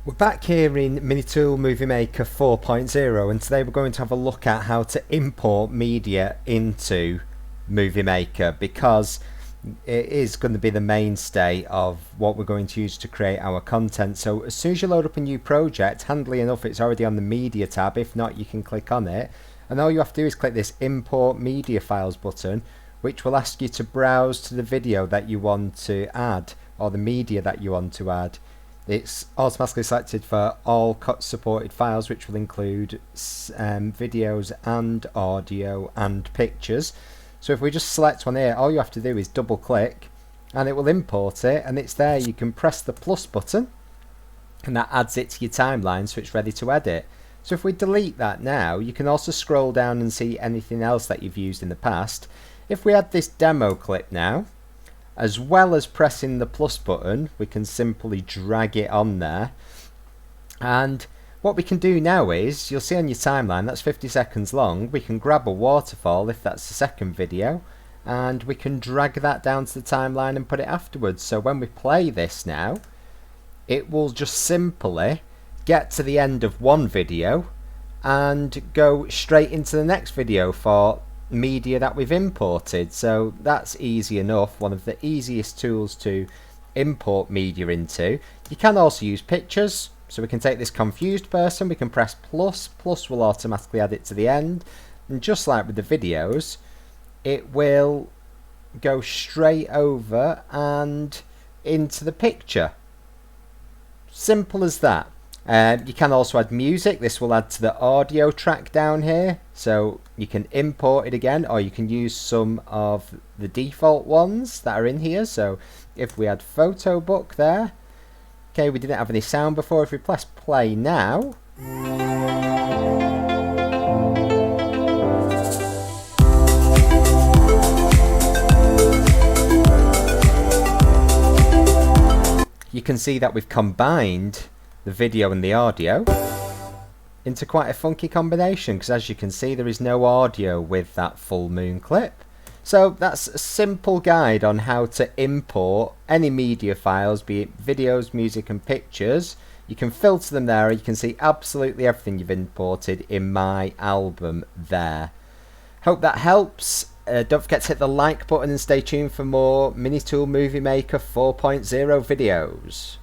We're back here in MiniTool MovieMaker 4.0 and today we're going to have a look at how to import media into MovieMaker, because it is going to be the mainstay of what we're going to use to create our content. So as soon as you load up a new project, handily enough it's already on the media tab. If not, you can click on it and all you have to do is click this import media files button, which will ask you to browse to the video that you want to add or the media that you want to add. It's automatically selected for all supported files, which will include videos and audio and pictures. So if we just select one here, all you have to do is double click and it will import it, and it's there. You can press the plus button and that adds it to your timeline so it's ready to edit. So if we delete that now, you can also scroll down and see anything else that you've used in the past. If we add this demo clip now, as well as pressing the plus button, we can simply drag it on there. And what we can do now is, you'll see on your timeline, that's 50 seconds long. We can grab a waterfall if that's the second video, and we can drag that down to the timeline and put it afterwards. So when we play this now, it will just simply get to the end of one video and go straight into the next video for media that we've imported. So that's easy enough, one of the easiest tools to import media into. You can also use pictures, so we can take this confused person, we can press plus will automatically add it to the end, and just like with the videos, it will go straight over and into the picture. Simple as that. You can also add music. This will add to the audio track down here, so you can import it again, or you can use some of the default ones that are in here. So if we add photo book there, okay, we didn't have any sound before. If we press play now, you can see that we've combined the video and the audio into quite a funky combination, because as you can see there is no audio with that full moon clip. So that's a simple guide on how to import any media files, be it videos, music and pictures. You can filter them there, you can see absolutely everything you've imported in my album there. Hope that helps. Don't forget to hit the like button and stay tuned for more MiniTool MovieMaker 4.0 videos.